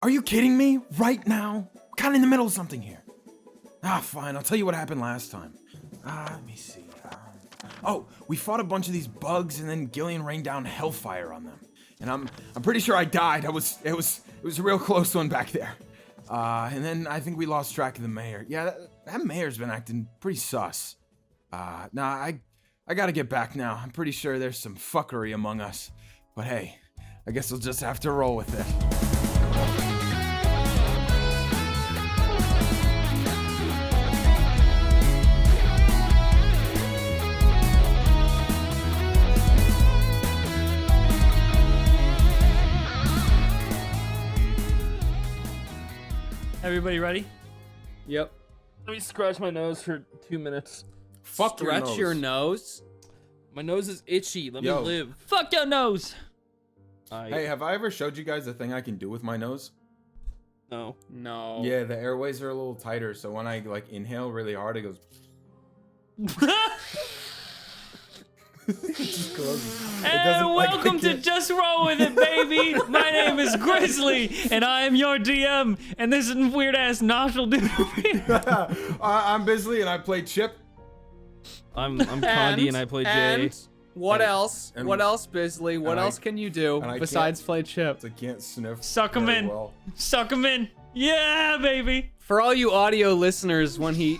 Are you kidding me? Right now? We're kind of in the middle of something here. Fine. I'll tell you what happened last time. Let me see. We fought a bunch of these bugs, and then Gillion rained down hellfire on them. And I'm pretty sure I died. It was a real close one back there. And then I think we lost track of the mayor. Yeah, that mayor's been acting pretty sus. I gotta get back now. I'm pretty sure there's some fuckery among us. But hey, I guess we'll just have to roll with it. Everybody ready? Yep. Let me scratch my nose for 2 minutes. Fuck Stretch your nose. My nose is itchy. Let me live. Fuck your nose! Hey, have I ever showed you guys the thing I can do with my nose? No. No. Yeah, the airways are a little tighter, so when I inhale really hard, it goes. It just closes. And welcome to Just Roll With It, baby! My name is Grizzly, and I am your DM, and this is weird ass nostril dude. I'm Bisley, and I play Chip. I'm Condi and I play Jay. And what And- else? and- What else, Bisley? What and else can you do and I besides play Chip? I can't sniff. Suck 'em very in. well. Suck him in. Yeah, baby! For all you audio listeners, when he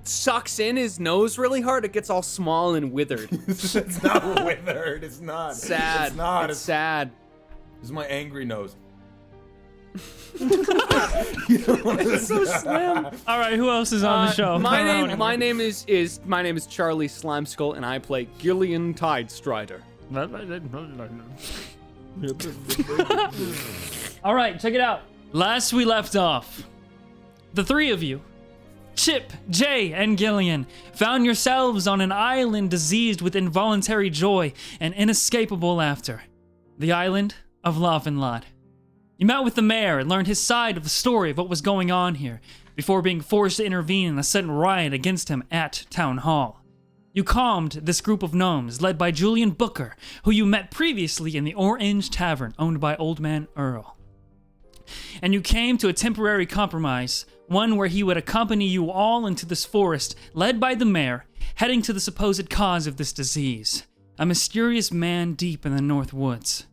sucks in his nose really hard, it gets all small and withered. It's not withered. It's not. Sad. It's not. It's sad. It's my angry nose. It's so slim. All right, who else is on the show? My name is Charlie Slimeskull, and I play Gillion Tidestrider. All right, check it out. Last we left off, the three of you, Chip, Jay, and Gillion, found yourselves on an island diseased with involuntary joy and inescapable laughter. The island of Laugh-n-Lot. You met with the mayor and learned his side of the story of what was going on here, before being forced to intervene in a sudden riot against him at Town Hall. You calmed this group of gnomes, led by Julian Booker, who you met previously in the Orange Tavern, owned by Old Man Earl. And you came to a temporary compromise, one where he would accompany you all into this forest, led by the mayor, heading to the supposed cause of this disease, a mysterious man deep in the North Woods.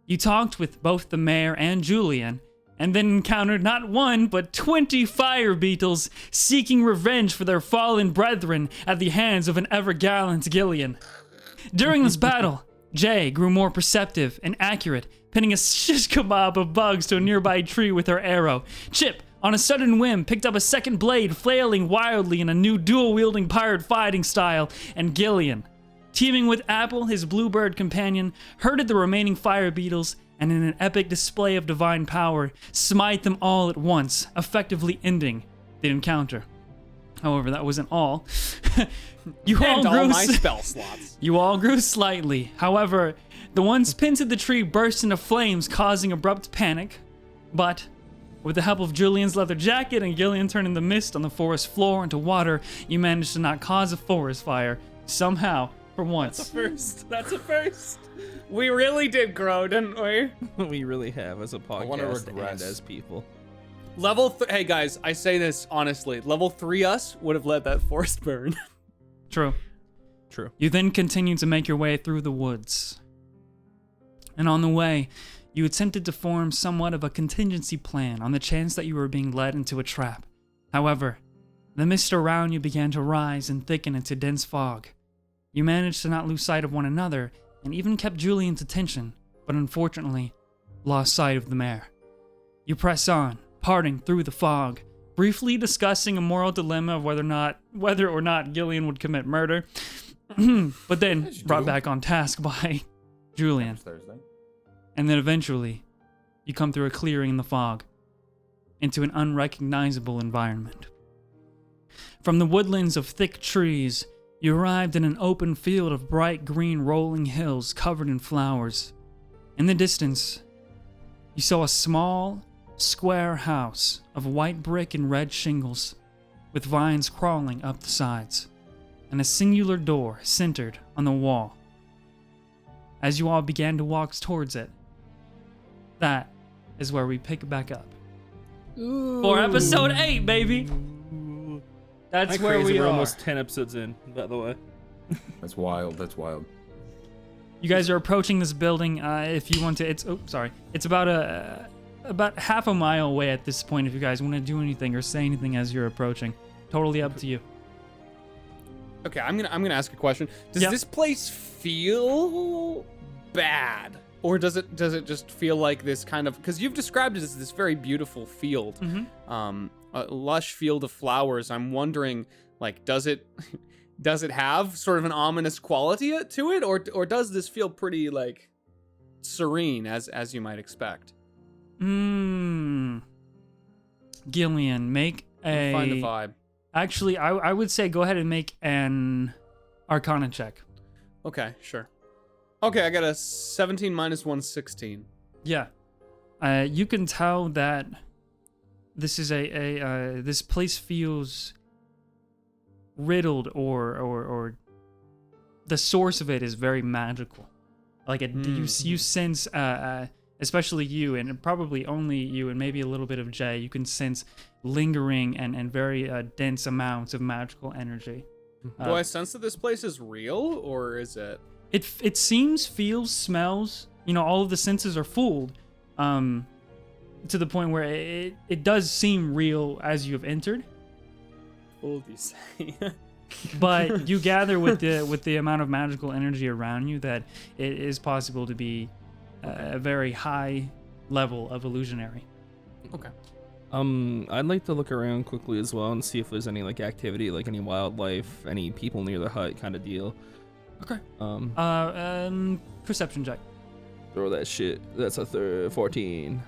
You talked with both the mayor and Julian, and then encountered not one, but 20 fire beetles seeking revenge for their fallen brethren at the hands of an ever-gallant Gillion. During this battle, Jay grew more perceptive and accurate, pinning a shish kebab of bugs to a nearby tree with her arrow. Chip, on a sudden whim, picked up a second blade, flailing wildly in a new dual-wielding pirate fighting style, and Gillion, teaming with Apple, his bluebird companion, herded the remaining fire beetles, and in an epic display of divine power, smite them all at once, effectively ending the encounter. However, that wasn't all. You all And grew all my spell slots. You all grew slightly. However, the ones pinned to the tree burst into flames, causing abrupt panic. But with the help of Julian's leather jacket and Gillion turning the mist on the forest floor into water, you managed to not cause a forest fire. Somehow, for once. That's a first. We really did grow, didn't we? We really have as a wanna podcast and regress. as people. Hey guys, I say this honestly. Level 3 us would have let that forest burn. True. True. You then continued to make your way through the woods. And on the way, you attempted to form somewhat of a contingency plan on the chance that you were being led into a trap. However, the mist around you began to rise and thicken into dense fog. You managed to not lose sight of one another, and even kept Julian's attention, but unfortunately, lost sight of the mayor. You press on, parting through the fog, briefly discussing a moral dilemma of whether or not Gillion would commit murder, but then brought back on task by Julian. Thursday. And then eventually, you come through a clearing in the fog, into an unrecognizable environment. From the woodlands of thick trees, you arrived in an open field of bright green rolling hills covered in flowers. In the distance, you saw a small, square house of white brick and red shingles, with vines crawling up the sides, and a singular door centered on the wall. As you all began to walk towards it, that is where we pick back up. For episode 8, baby. That's where we We're are. almost 10 episodes in, by the way. That's wild. That's wild. You guys are approaching this building. If you want to, it's it's about half a mile away at this point. If you guys want to do anything or say anything as you're approaching, totally up to you. Okay, I'm gonna ask a question. Does this place feel bad, or does it just feel like this kind of? Because you've described it as this very beautiful field, a lush field of flowers. I'm wondering, like, does it have sort of an ominous quality to it, or does this feel pretty like serene as you might expect? Gillion, make a. Find a vibe. Actually, I would say go ahead and make an Arcana check. Okay, sure. Okay, I got a 17 minus 1, 16. Yeah. You can tell that this is this place feels riddled or the source of it is very magical. Like you sense, especially you and probably only you and maybe a little bit of Jay, you can sense lingering and very dense amounts of magical energy. Do I sense that this place is real, or is it? It seems, feels, smells. All of the senses are fooled, to the point where it does seem real as you have entered. Fooled, you say? But you gather with the amount of magical energy around you that it is possible to be a very high level of illusionary. Okay. I'd like to look around quickly as well and see if there's any like activity, like any wildlife, any people near the hut kind of deal. Okay. Perception check. Throw that shit. That's a 14.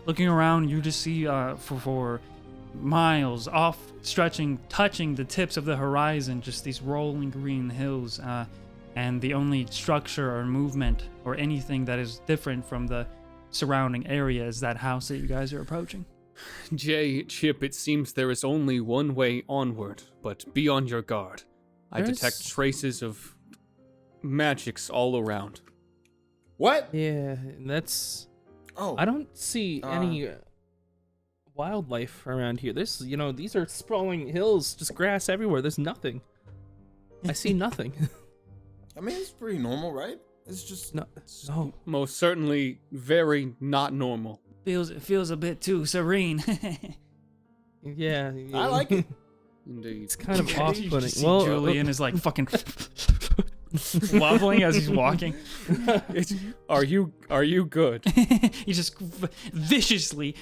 Looking around, you just see for miles off, touching the tips of the horizon, just these rolling green hills, and the only structure or movement or anything that is different from the surrounding area is that house that you guys are approaching. Chip, it seems there is only one way onward, but be on your guard. I detect traces of magics all around. What? Yeah, that's. Oh. I don't see any wildlife around here. There's, these are sprawling hills, just grass everywhere. There's nothing. I see nothing. I mean, it's pretty normal, right? It's just No. Most certainly very not normal. It feels a bit too serene. Yeah. I like it. Indeed. It's kind of You off-putting. see Julian is like fucking wobbling as he's walking. Are you good? He's just vigorously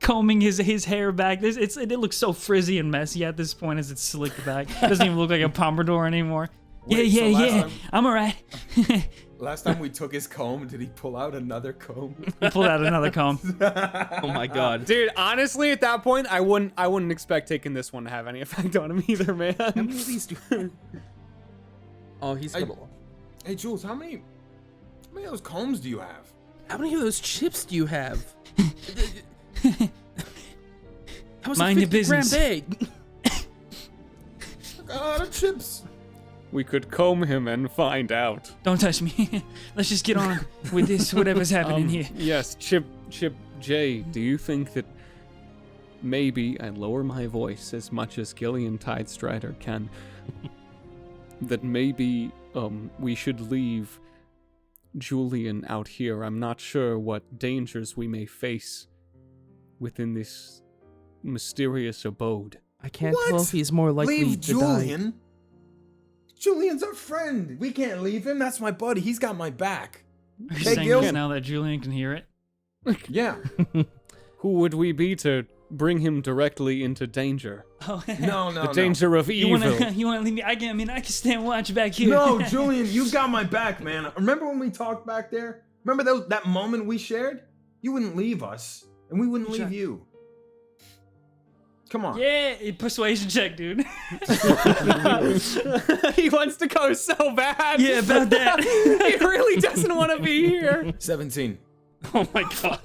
combing his hair back. It looks so frizzy and messy at this point as it's slicked back. It doesn't even look like a pombador anymore. Wait, so last Yeah. time- I'm alright. Last time we took his comb, did he pull out another comb? He pulled out another comb. Oh my god. Dude, honestly, at that point, I wouldn't expect taking this one to have any effect on him either, man. How many of these do? Oh, he's got. Hey, Jules, how many of those combs do you have? How many of those chips do you have? That was Mind a your 50-gram business. bag. I got a lot of chips. We could comb him and find out. Don't touch me. Let's just get on with this, whatever's happening here. Yes, Chip J, do you think that maybe I lower my voice as much as Gillion Tidestrider can? That maybe we should leave Julian out here. I'm not sure what dangers we may face within this mysterious abode. I can't tell if he's more likely Leave to Julian. Julian's our friend. We can't leave him. That's my buddy. He's got my back. Are you Hey, saying Gil. this now that Julian can hear it? Yeah. Who would we be to bring him directly into danger? Oh, No, The danger of you evil. wanna leave me? I can stand watch back here. No, Julian, you've got my back, man. Remember when we talked back there? Remember that moment we shared? You wouldn't leave us, and we wouldn't leave you. Come on. Yeah, persuasion check, dude. He wants to go so bad. Yeah, about that. He really doesn't want to be here. 17. Oh my god.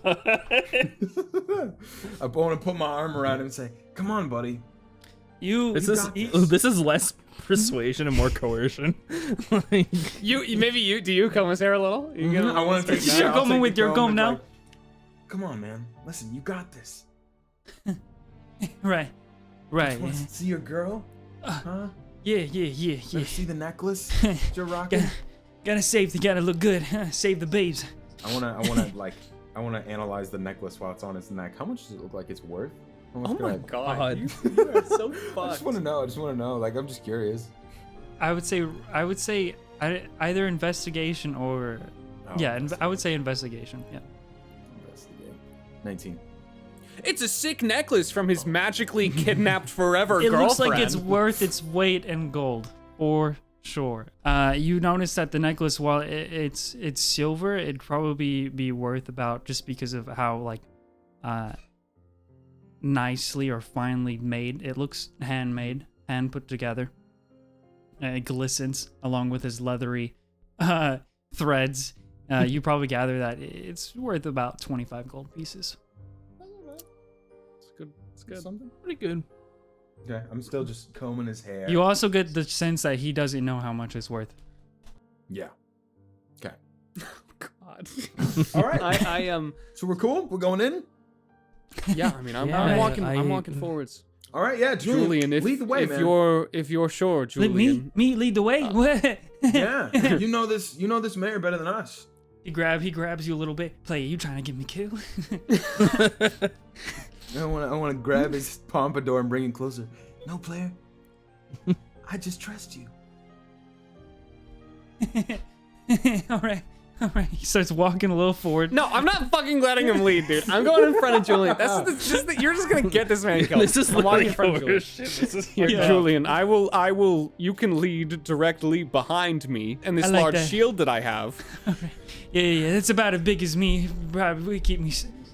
I want to put my arm around him and say, "Come on, buddy." This is less persuasion and more coercion. Like, do you commissary a little? You get a little I want to take You're coming with your comb now. Come on, man. Listen, you got this. Right. Want to see your girl? Huh? Yeah. Wanna see the necklace you're rocking? Gotta look good. Save the babes. I wanna analyze the necklace while it's on its neck. How much does it look like it's worth? How much Oh could my I- god, you are so I fucked. just want to know. Like, I'm just curious. I would say either investigation or I would say investigation. Yeah. Investigate. 19. It's a sick necklace from his magically kidnapped forever It girlfriend. looks like it's worth its weight in gold, for sure. You notice that the necklace, while it's silver, it'd probably be worth about, just because of how like nicely or finely made it looks, handmade, hand put together. It glistens along with his leathery threads. You probably gather that it's worth about 25 gold pieces. It's good. Something? pretty good. Okay, I'm still just combing his hair. You also get the sense that he doesn't know how much it's worth. Yeah. Okay. God. All right. I am. So we're cool? We're going in? Yeah, I mean, I'm Yeah, walking. I- I'm walking forwards. All right, yeah, Julian, lead the way, if man. you're sure, Julian. Me lead the way. What? Yeah, you know this mayor better than us. He grabs you a little bit. Play, you trying to get me killed? I want to grab his pompadour and bring him closer. No, player. I just trust you. All right. He starts walking a little forward. No, I'm not fucking letting him lead, dude. I'm going in front of Julian. You're just gonna get this man killed. This is I'm walking literally in front of Julian. This is Here, Yeah. Julian, I will. You can lead directly behind me and this I like large that. shield that I have. Yeah. That's about as big as me. Probably keep me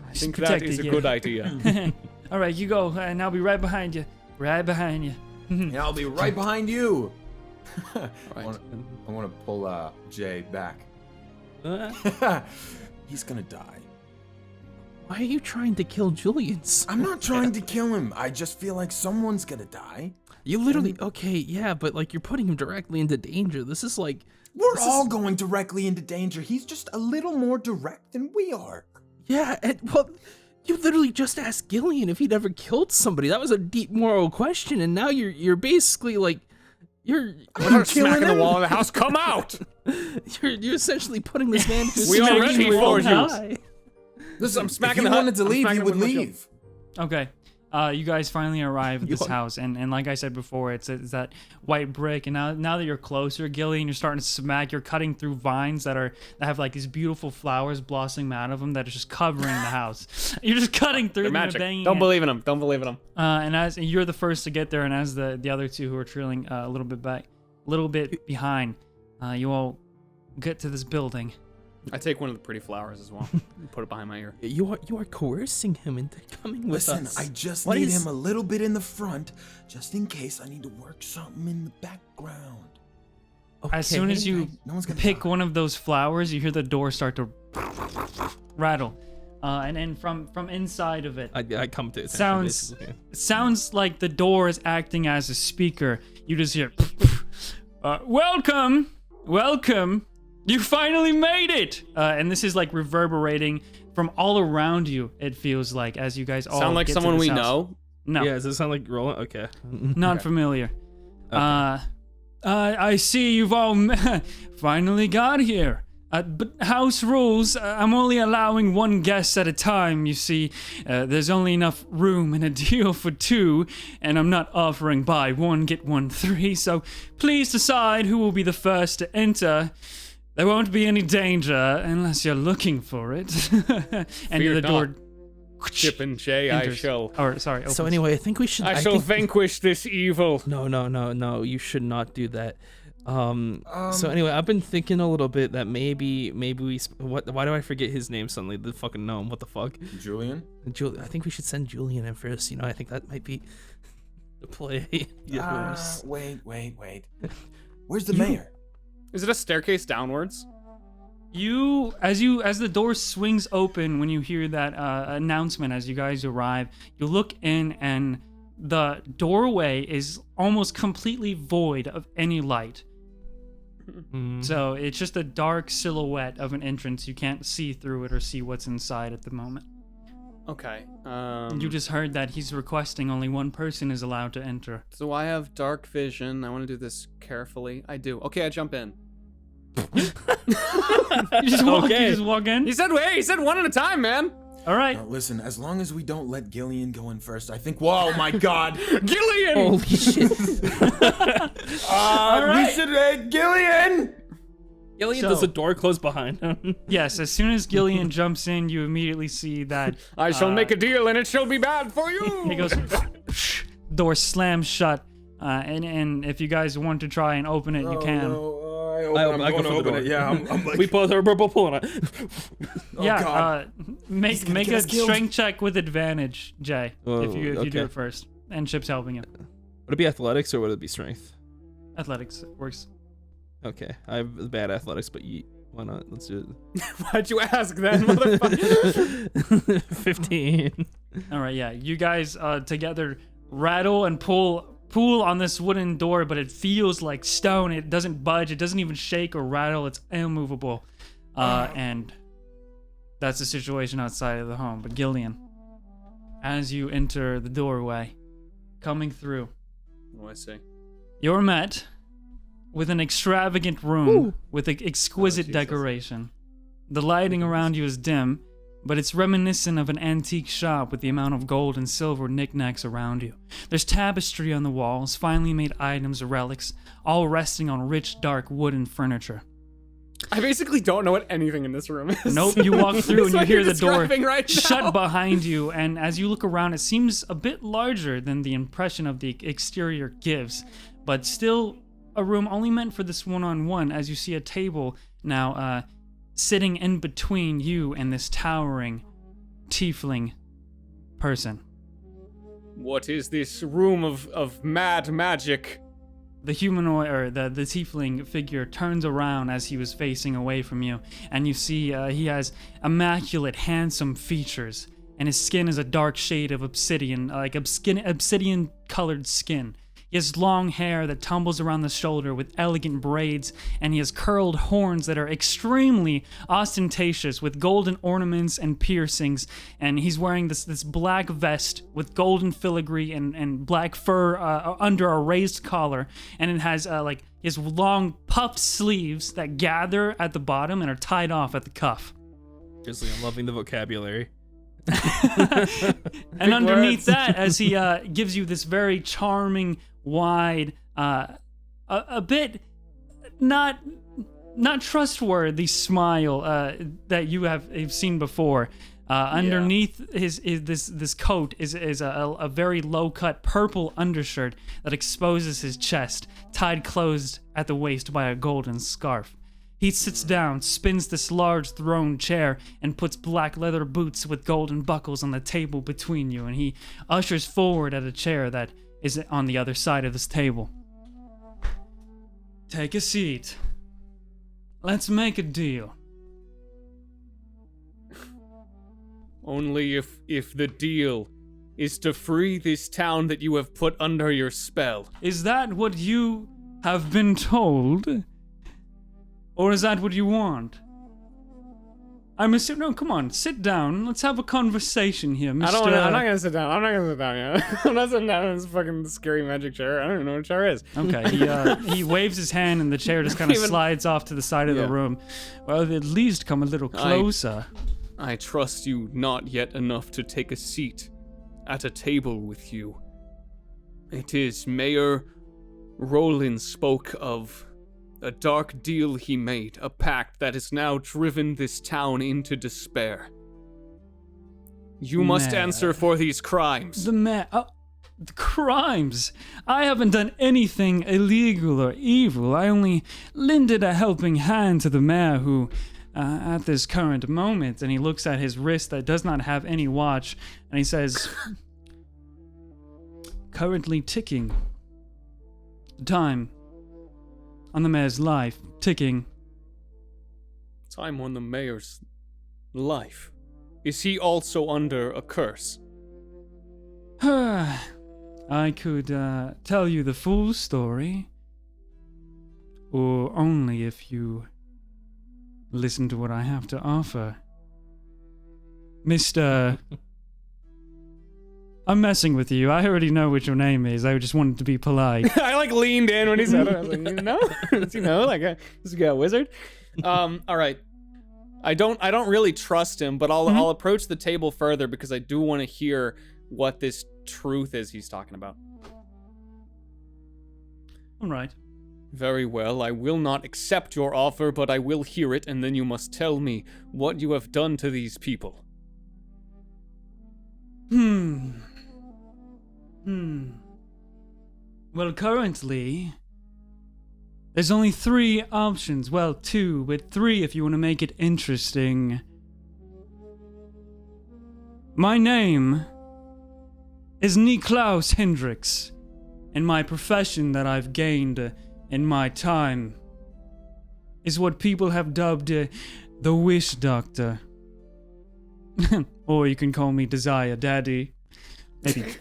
I think protected. that is a yeah. good idea. All right, you go, and I'll be right behind you. Right behind you. And I'll be right behind you. Right. I want to pull Jay back. He's gonna die. Why are you trying to kill Julian? I'm not trying to kill him. I just feel like someone's gonna die. You literally okay, yeah, but like you're putting him directly into danger. This is like We're all going directly into danger. He's just a little more direct than we are. yeah, well, you literally just asked Gillian if he'd ever killed somebody. That was a deep moral question, and now you're basically like you're Smacking the wall of the house. Come out! you're essentially putting this man to We are a ready situation for where you. he'll die. I'm If smacking he the wanted to I'm leave, smacking he him would with my shield. leave. Okay. You guys finally arrive at this You- house, and like I said before, it's that white brick. And now that you're closer, Gillian, you're starting to smack. You're cutting through vines that have like these beautiful flowers blossoming out of them that are just covering the house. You're just cutting through They're them and magic. banging Don't it. believe in them. Don't believe in them. And you're the first to get there, and as the other two who are trailing a little bit behind, you all get to this building. I take one of the pretty flowers as well and put it behind my ear. You are coercing him into coming with Listen, us. I just What need is- him a little bit in the front, just in case I need to work something in the background. As soon as you No one's gonna pick die. one of those flowers, you hear the door start to rattle. And then from inside of it, I come to attention, Sounds- basically. it sounds like the door is acting as a speaker. You just hear, welcome, you finally made it. And this is like reverberating from all around you, it feels like, as you guys all Sound like get to someone this we house. know? No, Yeah, does it sound like rolling? Okay. not familiar. I see you've all finally got here. But house rules, I'm only allowing one guest at a time, you see. There's only enough room in a deal for two, and I'm not offering buy one, get one free, so please decide who will be the first to enter. There won't be any danger unless you're looking for it. And Fear the door... not. Chip and Jay, I enters. shall. Or, sorry, So opens. anyway, I think we should. I shall think- vanquish this evil. No, you should not do that. So anyway, I've been thinking a little bit that maybe we. Why do I forget his name suddenly? The fucking gnome. What the fuck? Julian? I think we should send Julian in first. You know, I think that might be the play. Wait. Where's the mayor? Is it a staircase downwards? As the door swings open when you hear that announcement as you guys arrive, you look in, and the doorway is almost completely void of any light. So it's just a dark silhouette of an entrance. You can't see through it or see what's inside at the moment. Okay. You just heard that he's requesting only one person is allowed to enter. So I have dark vision. I want to do this carefully. I do. Okay, I jump in. You just walk in? He said one at a time, man. All right. Now, listen, as long as we don't let Gillion go in first, I think. Whoa, my God! Gillion! Holy shit. We should, Gillion! Gillion, So- does the door close behind him? Yes, as soon as Gillion jumps in, you immediately see that I shall make a deal and it shall be bad for you. he goes, door slams shut. And if you guys want to try and open it, you can. I'm I go going to for the open door. it. Yeah, I'm like, We both are pulling it. Yeah, God. make gonna a get us killed. strength check with advantage, Jay. Oh, if you do okay. it first, and Chip's helping you. Would it be athletics or would it be strength? Athletics works. Okay, I have bad athletics, but why not? Let's do Why'd you ask then, motherfucker? it. 15. All right, yeah, you guys together rattle and pull on this wooden door, but it feels like stone. It doesn't budge. It doesn't even shake or rattle. It's immovable. And that's the situation outside of the home. But Gillion, as you enter the doorway, coming through, Oh, I see. you're met with an extravagant room with exquisite Jesus. decoration. The lighting around you is dim, but it's reminiscent of an antique shop with the amount of gold and silver knickknacks around you. There's tapestry on the walls, finely made items or relics, all resting on rich, dark wooden furniture. I basically don't know what anything in this room is. Nope, you walk through and That's you what hear you're the door describing right now. shut behind you, and as you look around, it seems a bit larger than the impression of the exterior gives, but still a room only meant for this one-on-one, as you see a table now sitting in between you and this towering tiefling person. What is this room of mad magic? The humanoid, or the tiefling figure turns around as he was facing away from you, and you see he has immaculate, handsome features, and his skin is a dark shade of obsidian, like obsidian-colored skin. He has long hair that tumbles around the shoulder with elegant braids, and he has curled horns that are extremely ostentatious with golden ornaments and piercings, and he's wearing this black vest with golden filigree and black fur under a raised collar, and it has his long puffed sleeves that gather at the bottom and are tied off at the cuff. Seriously, I'm loving the vocabulary. And underneath words. that, as he gives you this very charming, wide, a bit not trustworthy smile that you have seen before. Underneath this coat is a very low cut purple undershirt that exposes his chest, tied closed at the waist by a golden scarf. He sits down, spins this large throne chair, and puts black leather boots with golden buckles on the table between you, and he ushers forward at a chair that is on the other side of this table. Take a seat. Let's make a deal. Only if the deal is to free this town that you have put under your spell. Is that what you have been told? Or is that what you want? I'm assuming. No, come on, sit down. Let's have a conversation here, Mr. I'm not gonna sit down. I'm not gonna sit down yet. I'm not sitting down in this fucking scary magic chair. I don't even know what a chair is. Okay, he waves his hand and the chair just kind of Even- slides off to the side of the Yeah. room. Well, at least come a little closer. I trust you not yet enough to take a seat at a table with you. It is Mayor Roland spoke of a dark deal he made, a pact that has now driven this town into despair. You must Mayor. answer for these crimes. The crimes. I haven't done anything illegal or evil. I only lended a helping hand to the mayor who, at this current moment, and he looks at his wrist that does not have any watch, and he says, currently ticking. Time on the mayor's life, ticking. Time on the mayor's life. Is he also under a curse? I I could tell you the full story, or only if you listen to what I have to offer. Mr. I'm messing with you. I already know what your name is. I just wanted to be polite. I like leaned in when he said it. I was like, you know? Does he know? Like, this guy a wizard? All right. I don't really trust him, but I'll approach the table further because I do want to hear what this truth is he's talking about. All right. Very well, I will not accept your offer, but I will hear it, and then you must tell me what you have done to these people. Well, currently, there's only 3 options. Well, 2, but 3 if you want to make it interesting. My name is Niklaus Hendricks, and my profession that I've gained in my time is what people have dubbed the Wish Doctor. Or you can call me Desire Daddy. Maybe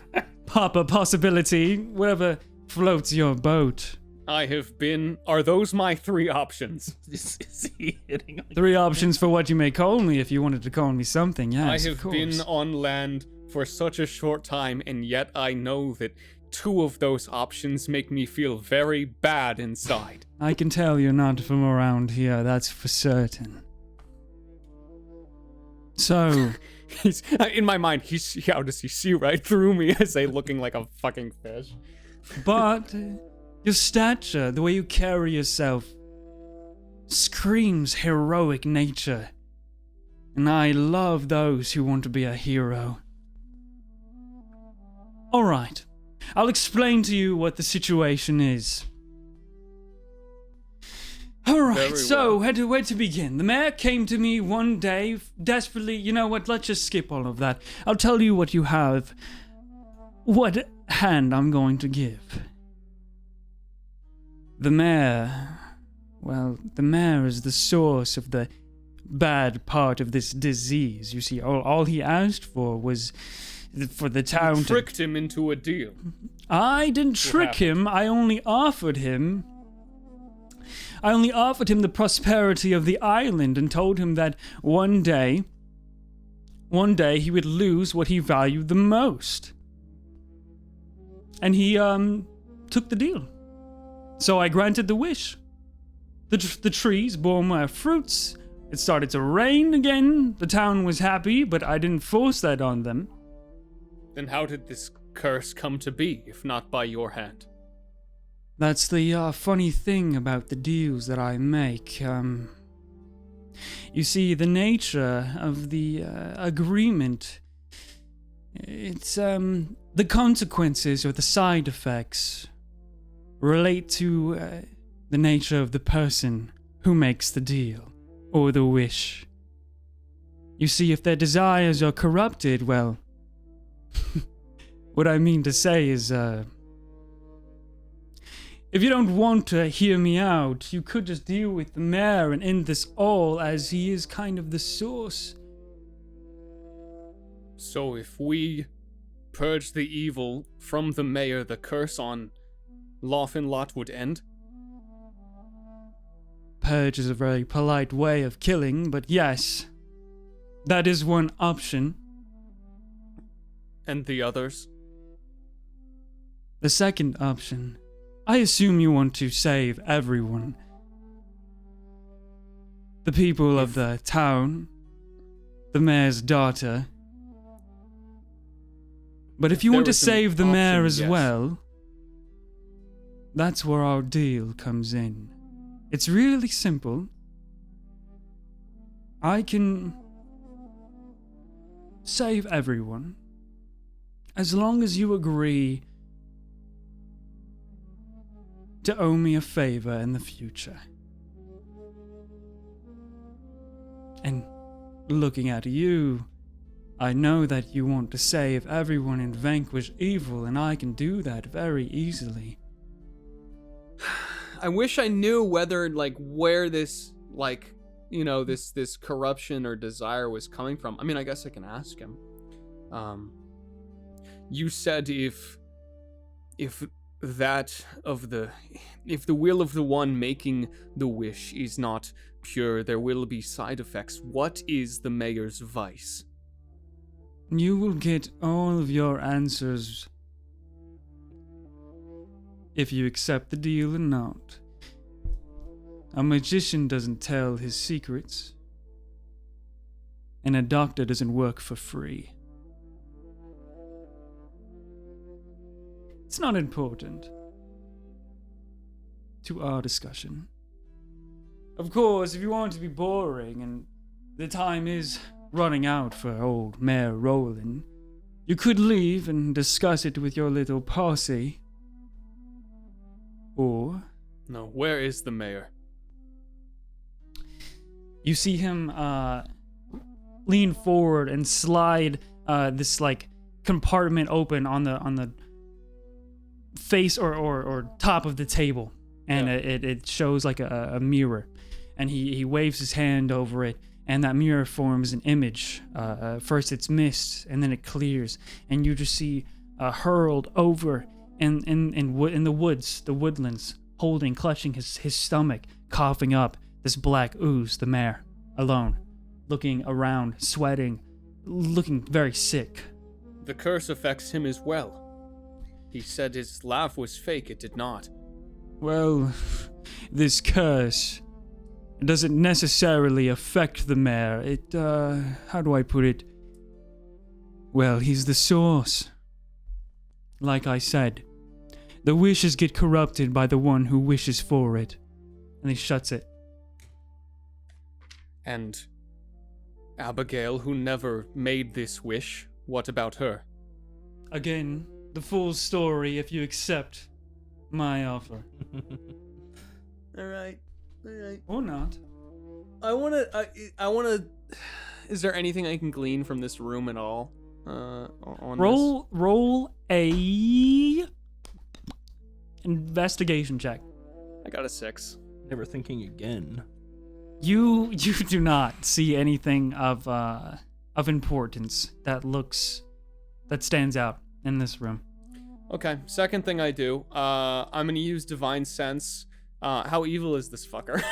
Papa Possibility, whatever floats your boat. Are those my 3 options? Is he hitting on 3 options for what you may call me if you wanted to call me something, yes, I of have course. been on land for such a short time, and yet I know that 2 of those options make me feel very bad inside. I can tell you're not from around here, that's for certain. So, He's in my mind. How does he see right through me? I say, looking like a fucking fish. but your stature, the way you carry yourself, screams heroic nature. And I love those who want to be a hero. Alright, I'll explain to you what the situation is. Alright, Very so well. where to begin? The mayor came to me one day, desperately, you know what, let's just skip all of that. I'll tell you what you have, what hand I'm going to give. The mayor, well, the mayor is the source of the bad part of this disease. You see, all he asked for was for the town to... Tricked him into a deal. I didn't trick him, I only offered him the prosperity of the island and told him that one day he would lose what he valued the most. And he took the deal. So I granted the wish. The trees bore more fruits. It started to rain again. The town was happy, but I didn't force that on them. Then how did this curse come to be, if not by your hand? That's the funny thing about the deals that I make. You see, the nature of the agreement, it's the consequences or the side effects relate to the nature of the person who makes the deal or the wish. You see, if their desires are corrupted, well, what I mean to say is, if you don't want to hear me out, you could just deal with the mayor and end this all, as he is kind of the source. So if we purge the evil from the mayor, the curse on Lot would end? Purge is a very polite way of killing, but yes, that is one option. And the others? The second option, I assume you want to save everyone. The people of the town, the mayor's daughter. But if you want to save the mayor as well, that's where our deal comes in. It's really simple. I can save everyone as long as you agree to owe me a favor in the future. And looking at you, I know that you want to save everyone and vanquish evil, and I can do that very easily. I wish I knew whether, where this, this corruption or desire was coming from. I mean, I guess I can ask him. You said if if if the will of the one making the wish is not pure, there will be side effects. What is the mayor's vice? You will get all of your answers if you accept the deal or not. A magician doesn't tell his secrets, and a doctor doesn't work for free. It's not important to our discussion. Of course, if you want to be boring and the time is running out for old Mayor Roland, you could leave and discuss it with your little posse. Or... No, where is the mayor? You see him lean forward and slide this like compartment open on the face or top of the table, and it shows like a mirror, and he waves his hand over it, and that mirror forms an image. First it's mist, and then it clears, and you just see hurled over in the woods, the woodlands, clutching his stomach, coughing up this black ooze, the mayor, alone, looking around, sweating, looking very sick. The curse affects him as well. He said his laugh was fake, it did not. Well, this curse doesn't necessarily affect the mayor. It, how do I put it? Well, he's the source. Like I said, the wishes get corrupted by the one who wishes for it. And he shuts it. And Abigail, who never made this wish, what about her? Again, the full story if you accept my offer. Alright. Or not. I wanna... Is there anything I can glean from this room at all? On Roll a... investigation check. I got a 6. Never thinking again. You do not see anything of importance that stands out in this room. Okay, second thing I do, I'm gonna use Divine Sense. How evil is this fucker?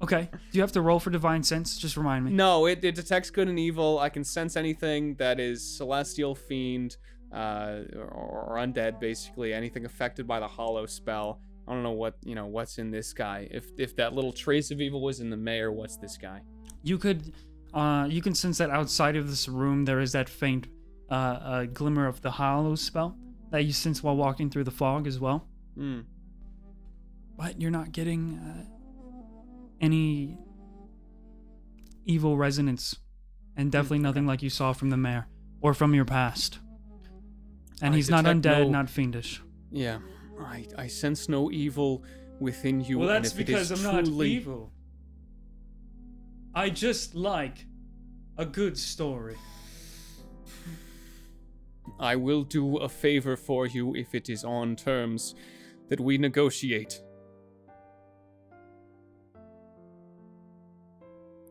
Okay, do you have to roll for Divine Sense? Just remind me. No, it detects good and evil. I can sense anything that is celestial, fiend, or undead, basically. Anything affected by the hollow spell. I don't know what's in this guy. If that little trace of evil was in the mayor, what's this guy? You can sense that outside of this room there is that faint glimmer of the hollow spell that you sense while walking through the fog as well. But you're not getting any evil resonance, and definitely nothing like you saw from the mayor or from your past. And he's not undead, not fiendish. Yeah. I sense no evil within you. Well, that's and if because it is I'm not truly... evil. I just like a good story. I will do a favor for you if it is on terms that we negotiate.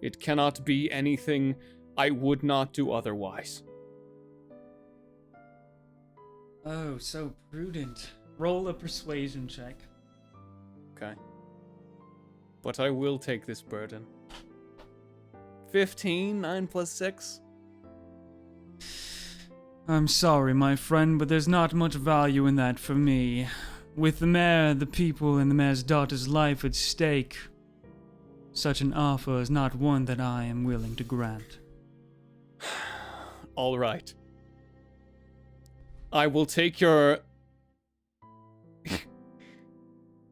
It cannot be anything I would not do otherwise. Oh, so prudent. Roll a persuasion check. Okay. But I will take this burden. 15, 9 plus 6. I'm sorry, my friend, but there's not much value in that for me. With the mayor, the people, and the mayor's daughter's life at stake, such an offer is not one that I am willing to grant. All right. I will take your...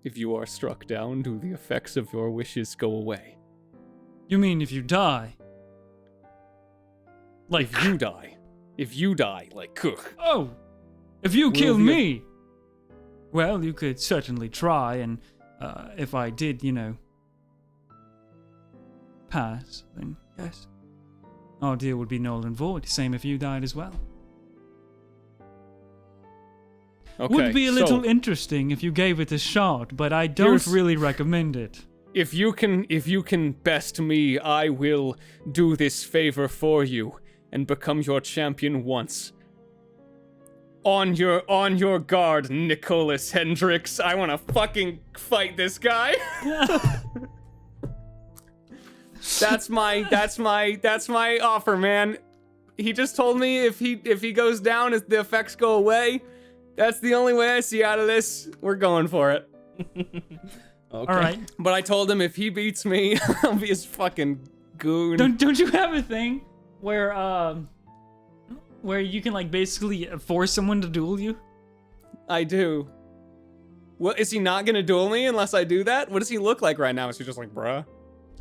If you are struck down, do the effects of your wishes go away? You mean if you die? Like... If you die. If you die, like... Oh! If you kill me! Well, you could certainly try, and if I did, pass, then yes. Our deal would be null and void. Same if you died as well. Okay, would be a little interesting if you gave it a shot, but I don't really recommend it. If you can best me, I will do this favor for you and become your champion once. On your guard, Nicholas Hendricks. I want to fucking fight this guy. That's my offer, man. He just told me if he goes down, if the effects go away, that's the only way I see out of this. We're going for it. Okay. All right. But I told him if he beats me, I'll be his fucking goon. Don't you have a thing where you can like basically force someone to duel you? I do. What, is he not gonna duel me unless I do that? What does he look like right now? Is he just like, bruh?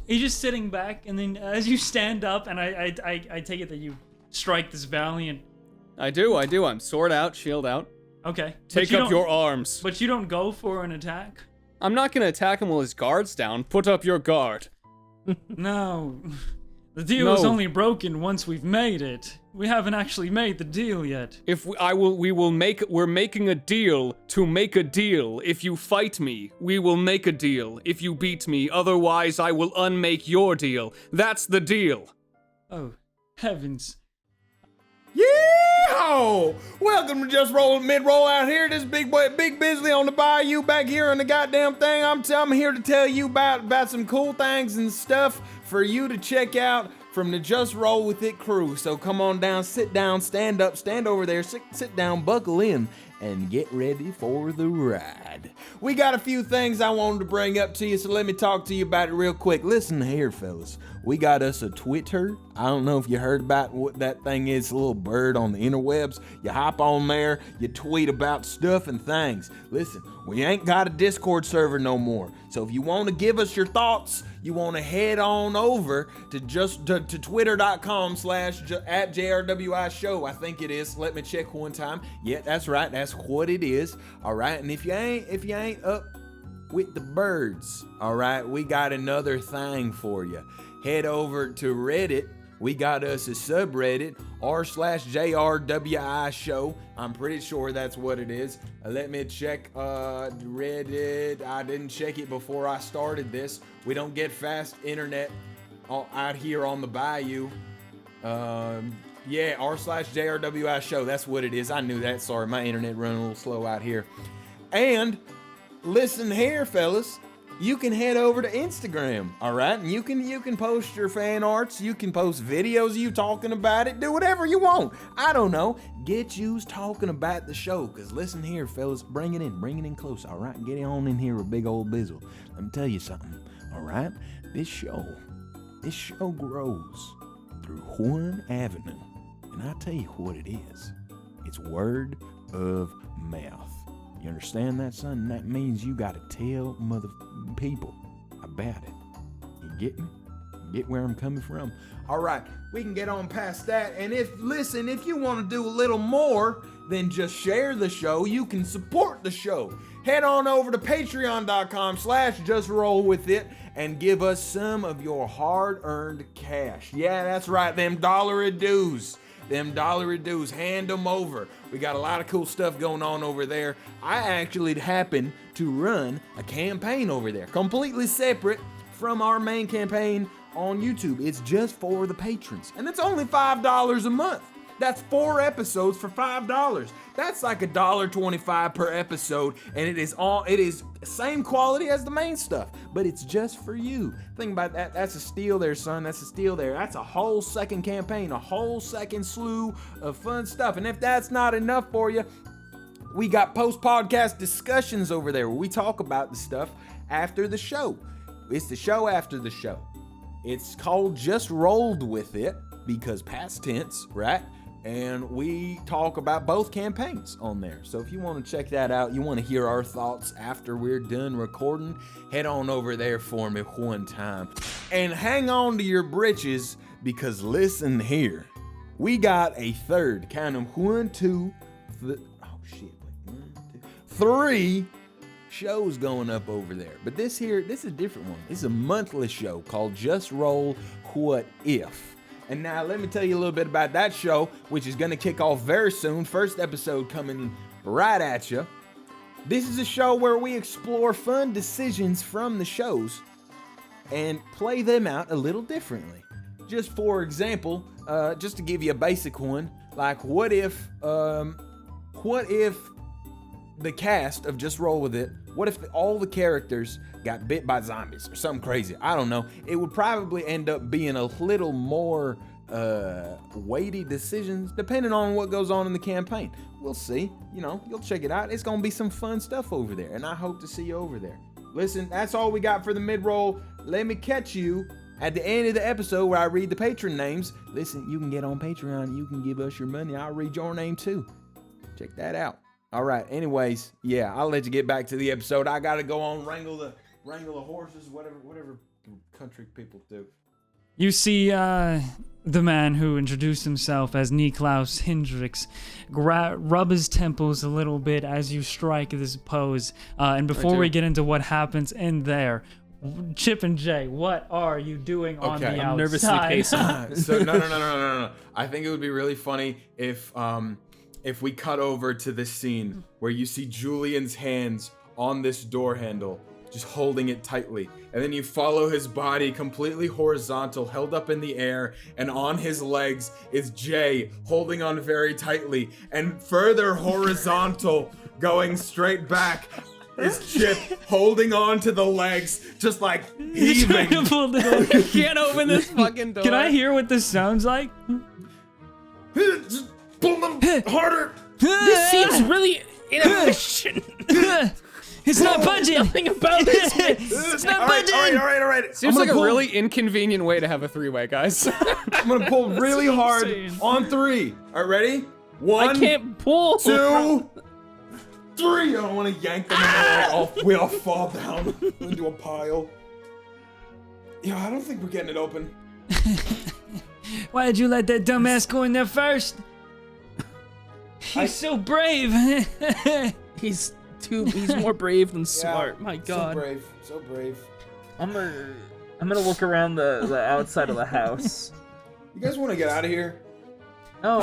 He's just sitting back, and then as you stand up, and I take it that you strike this valiant. I do. I'm sword out, shield out. Okay. Take up your arms. But you don't go for an attack? I'm not gonna attack him while his guard's down. Put up your guard. No. The deal is only broken once we've made it. We haven't actually made the deal yet. We're making a deal to make a deal. If you fight me, we will make a deal. If you beat me, otherwise I will unmake your deal. That's the deal. Oh, heavens. Yeehaw! Welcome to Just Roll Mid-Roll out here. This big boy, Big Bisley on the bayou back here on the goddamn thing. I'm here to tell you about some cool things and stuff for you to check out from the Just Roll With It crew. So come on down, sit down, stand up, stand over there, sit down, buckle in, and get ready for the ride. We got a few things I wanted to bring up to you, so let me talk to you about it real quick. Listen here, fellas. We got us a Twitter. I don't know if you heard about what that thing is, a little bird on the interwebs. You hop on there, you tweet about stuff and things. Listen, we ain't got a Discord server no more. So if you want to give us your thoughts, you want to head on over to to twitter.com/@JRWI show. I think it is. Let me check one time. Yeah, that's right. That's what it is. All right. And if you ain't up with the birds, all right, we got another thing for you. Head over to Reddit. We got us a subreddit, r/JRWI show. I'm pretty sure that's what it is. Let me check Reddit. I didn't check it before I started this. We don't get fast internet out here on the bayou. Yeah, r/JRWI show. That's what it is. I knew that. Sorry, my internet running a little slow out here. And listen here, fellas. You can head over to Instagram, all right? And you can post your fan arts, you can post videos of you talking about it, do whatever you want. I don't know. Get yous talking about the show, because listen here, fellas, bring it in close, all right? Get on in here with big old Bizzle. Let me tell you something, all right? This show grows through one avenue, and I tell you what it is. It's word of mouth. You understand that, son? That means you gotta tell mother people about it. You get me? Get where I'm coming from? All right, we can get on past that. And if you want to do a little more than just share the show, you can support the show. Head on over to patreon.com/JustRollWithIt and give us some of your hard-earned cash. Yeah, that's right, them dollar dues. Them dollar dues, hand them over. We got a lot of cool stuff going on over there. I actually happen to run a campaign over there, completely separate from our main campaign on YouTube. It's just for the patrons, and it's only $5 a month. That's 4 episodes for $5. That's like $1.25 per episode, and it is same quality as the main stuff, but it's just for you. Think about that. That's a steal there, son. That's a steal there. That's a whole second campaign, a whole second slew of fun stuff. And if that's not enough for you, we got post-podcast discussions over there where we talk about the stuff after the show. It's the show after the show. It's called Just Rolled With It because past tense, right? And we talk about both campaigns on there. So if you want to check that out, you want to hear our thoughts after we're done recording, head on over there for me one time. And hang on to your britches, because listen here. We got a third, count them 3 shows going up over there. But this is a different one. This is a monthly show called Just Roll What If. And now let me tell you a little bit about that show, which is going to kick off very soon. First episode coming right at you. This is a show where we explore fun decisions from the shows and play them out a little differently. Just for example, just to give you a basic one, like what if what if the cast of Just Roll With It, what if all the characters got bit by zombies or something crazy? I don't know. It would probably end up being a little more weighty decisions depending on what goes on in the campaign. We'll see. You know, you'll check it out. It's gonna be some fun stuff over there, and I hope to see you over there. Listen, that's all we got for the mid-roll. Let me catch you at the end of the episode where I read the patron names. Listen, you can get on Patreon. You can give us your money. I'll read your name too. Check that out. All right. Anyways, yeah, I'll let you get back to the episode. I gotta go on wrangle the horses, whatever country people do. You see the man who introduced himself as Niklaus Hendricks rub his temples a little bit as you strike this pose. And before we get into what happens in there, Chip and Jay, what are you doing on the outside? I'm nervously pacing. So no. I think it would be really funny if we cut over to this scene where you see Julian's hands on this door handle, just holding it tightly. And then you follow his body completely horizontal, held up in the air, and on his legs is Jay holding on very tightly. And further horizontal, going straight back, is Chip holding on to the legs, just like heaving. Can't open this fucking door. Can I hear what this sounds like? Just pull them harder. This seems really inefficient. It's not budging. Nothing about this. It's not All budging. right. Seems like a really inconvenient way to have a three-way, guys. I'm gonna pull really hard on 3. All right, ready? 1, I can't pull. 2, 3. I don't want to yank them and we all fall down into a pile. Yeah, I don't think we're getting it open. Why did you let that dumbass go in there first? He's so brave. He's more brave than smart. My God. So brave. I'm gonna look around the outside of the house. You guys want to get out of here? No.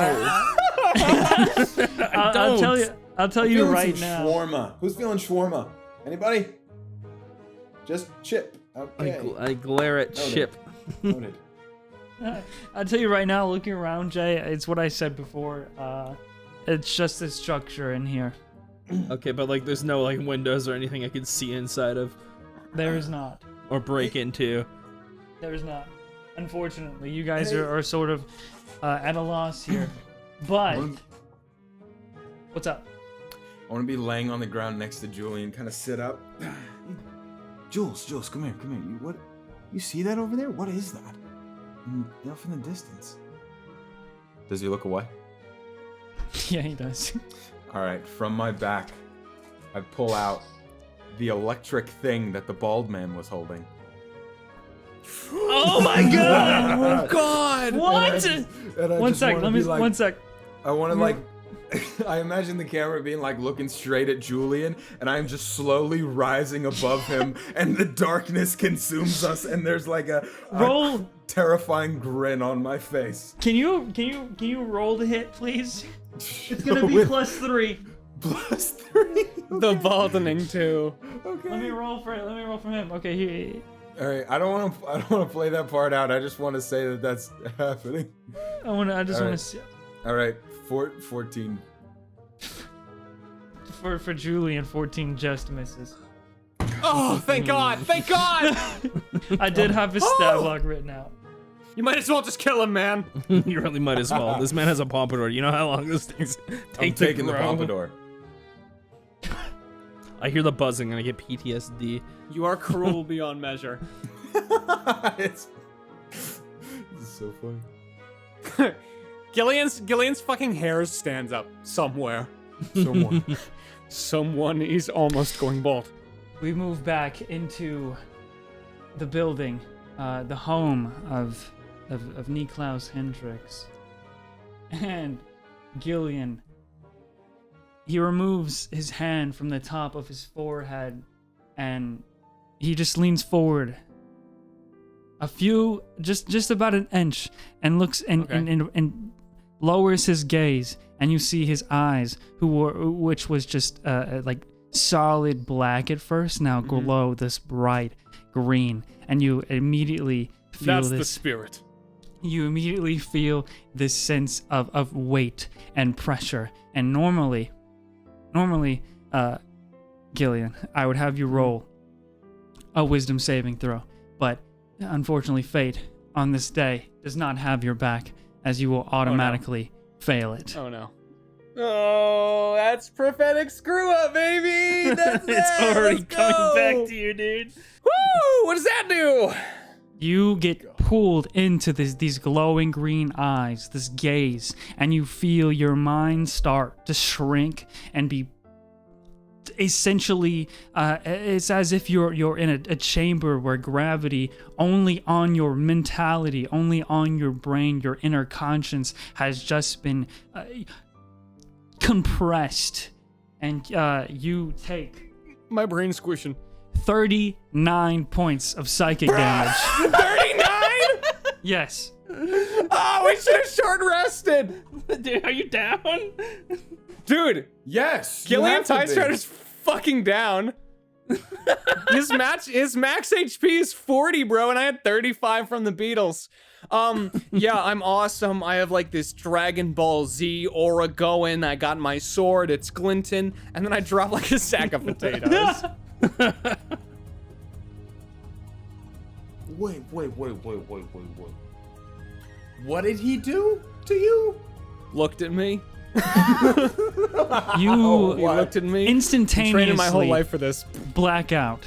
I'll tell you right now. Shawarma. Who's feeling shawarma? Anybody? Just Chip. Okay. I glare at Chip. Noted. I'll tell you right now, looking around, Jay, it's what I said before. It's just this structure in here. Okay, but like there's no like windows or anything I can see inside of. There is not. Or break into. There is not. Unfortunately, you guys are sort of at a loss here. But what's up? I want to be laying on the ground next to Julian, kind of sit up. Jules, come here. You see that over there? What is that? Off in the distance. Does he look away? Yeah, he does. All right, from my back, I pull out the electric thing that the bald man was holding. Oh my God! Oh God! What? One sec. One sec. I want to like. I imagine the camera being like looking straight at Julian, and I'm just slowly rising above him, and the darkness consumes us, and there's like a terrifying grin on my face. Can you roll the hit, please? It's gonna be +3. +3. The baldening too. Okay. Let me roll for him. Okay, All right. I don't want to play that part out. I just want to say that that's happening. I just want to see. All right. 14. For Julian, 14 just misses. Oh, thank God! Thank God! I did have his stat log written out. You might as well just kill him, man. You really might as well. This man has a pompadour. You know how long this thing's I'm taking the pompadour. I hear the buzzing and I get PTSD. You are cruel beyond measure. This is so funny. Gillion's fucking hair stands up somewhere. Someone is almost going bald. We move back into the building, the home of Niklaus Hendricks. And Gillion, he removes his hand from the top of his forehead and he just leans forward just about an inch and looks and lowers his gaze, and you see his eyes, which was just like solid black at first, now glow this bright green, and you immediately feel That's this. the spirit. You immediately feel this sense of weight and pressure, and normally Normally, Gillion, I would have you roll a wisdom saving throw, but unfortunately, fate on this day does not have your back, as you will automatically fail it. Oh no. Oh, that's prophetic screw up, baby. That's It's already coming back to you, dude. Woo! What does that do? You get pulled into these glowing green eyes, this gaze, and you feel your mind start to shrink and be essentially, it's as if you're in a chamber where gravity only on your mentality, only on your brain, your inner conscience has just been compressed, and you take My brain's squishing. 39 points of psychic damage. 39? Yes. Oh, we should have short rested. Dude, are you down? Dude, Yes. Gillion Tidestrider's fucking down. His max HP is 40, bro, and I had 35 from the Beatles. Yeah, I'm awesome. I have like this Dragon Ball Z aura going. I got my sword, it's glinting, and then I drop like a sack of potatoes. Wait. What did he do to you? Looked at me. You He looked at me. instantaneously Training my whole life for this. black out.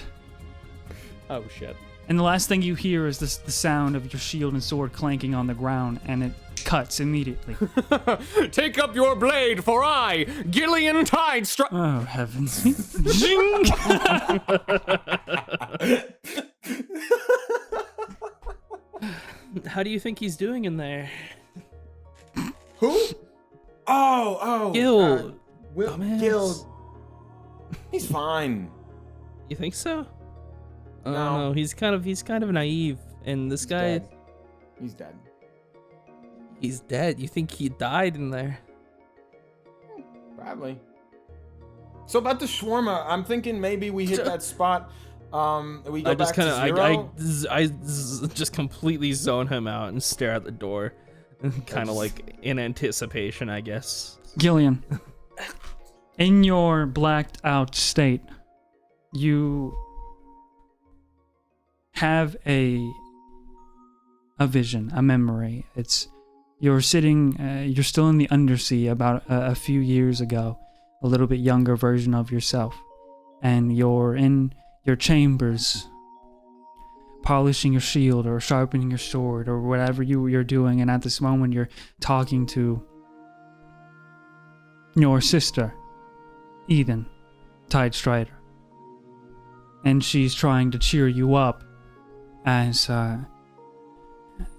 Oh shit. And the last thing you hear is the sound of your shield and sword clanking on the ground, and it cuts immediately. Take up your blade, for I, Gillion Tidestrider. Oh, heavens. How do you think he's doing in there? Who? Oh. Gil. Will Gil. He's fine. You think so? No. No, he's kind of naive, and this guy, Dead. He's dead. he's dead. You think he died in there? Probably. So about the shawarma, I'm thinking maybe we hit that spot. We go back to zero. I just completely zone him out and stare at the door, kind of like in anticipation, I guess. Gillion, in your blacked out state, you have a vision, a memory. You're sitting, you're still in the undersea about a few years ago, a little bit younger version of yourself, and you're in your chambers, polishing your shield or sharpening your sword or whatever you're doing, and at this moment you're talking to your sister, Eden Tidestrider, and she's trying to cheer you up as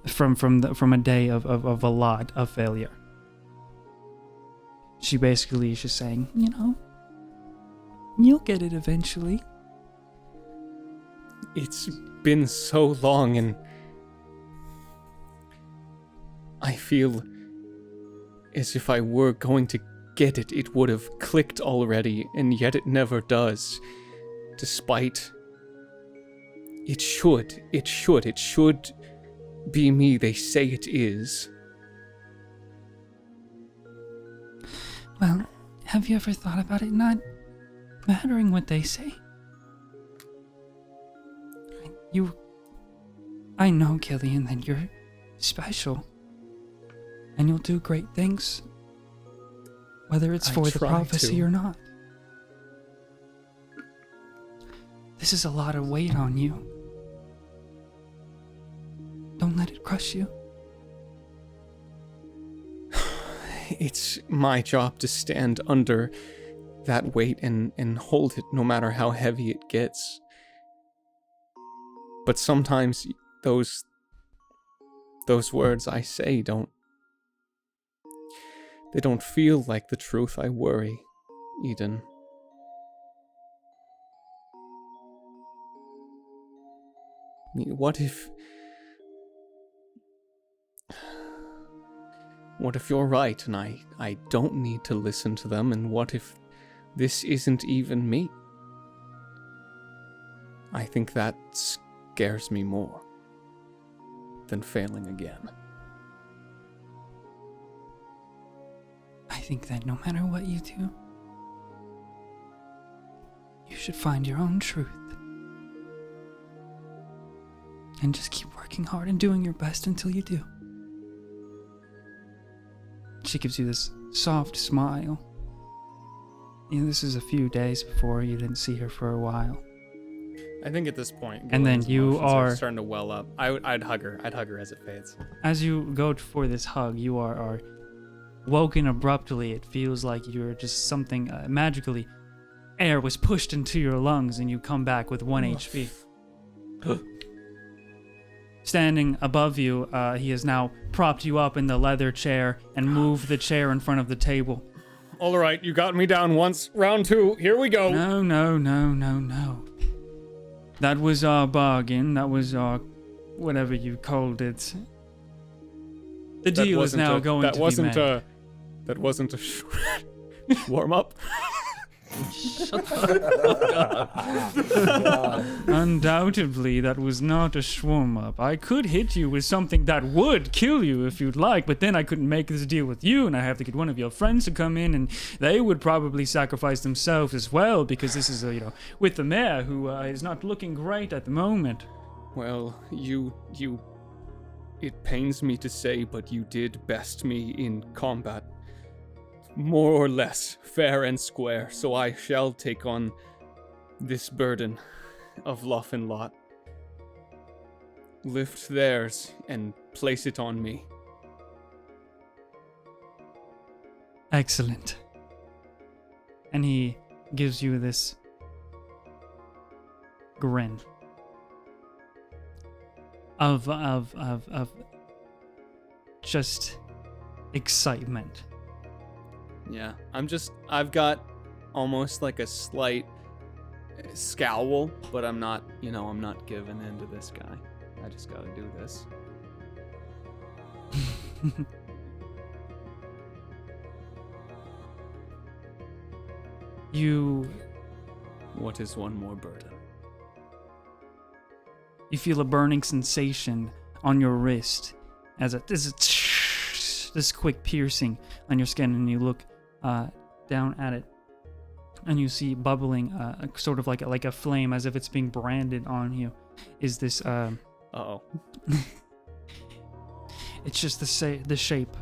from a day of a lot of failure. She basically is just saying, you'll get it eventually. It's been so long, and I feel as if I were going to get it. It would have clicked already, and yet it never does. Despite it should be me. They say it is. Well, have you ever thought about it not mattering what they say? I know, Gillion, that you're special, and you'll do great things, whether it's for the prophecy or not. This is a lot of weight on you. Don't let it crush you. It's my job to stand under that weight and hold it no matter how heavy it gets. But sometimes those words I say don't feel like the truth. I worry, Eden. What if you're right and I don't need to listen to them, and what if this isn't even me? I think that scares me more than failing again. I think that no matter what you do, should find your own truth. And just keep working hard and doing your best until you do. She gives you this soft smile. You know, this is a few days before you didn't see her for a while. I think at this point, And then Gillian's you emotions are- starting to well up. I'd hug her. I'd hug her as it fades. As you go for this hug, you are woken abruptly. It feels like you're just something magically. Air was pushed into your lungs and you come back with 1 HP. Standing above you, he has now propped you up in the leather chair and moved the chair in front of the table. All right, you got me down once. Round 2, here we go. No. That was our bargain. That was our whatever you called it. The deal is now going to be made. That wasn't a warm up. Shut the fuck up. Undoubtedly, that was not a swarm up. I could hit you with something that would kill you if you'd like, but then I couldn't make this deal with you, and I have to get one of your friends to come in, and they would probably sacrifice themselves as well, because this is, with the mayor, who is not looking great at the moment. Well, it pains me to say, but you did best me in combat. More or less, fair and square, so I shall take on this burden of Luff and Lot. Lift theirs and place it on me. Excellent. And he gives you this grin of just excitement. Yeah, I've got almost like a slight scowl, but I'm not giving in to this guy. I just gotta do this. What is one more burden? You feel a burning sensation on your wrist as this quick piercing on your skin, and you look down at it, and you see bubbling, sort of like a flame, as if it's being branded on you. Is this? Uh-oh. It's just the shape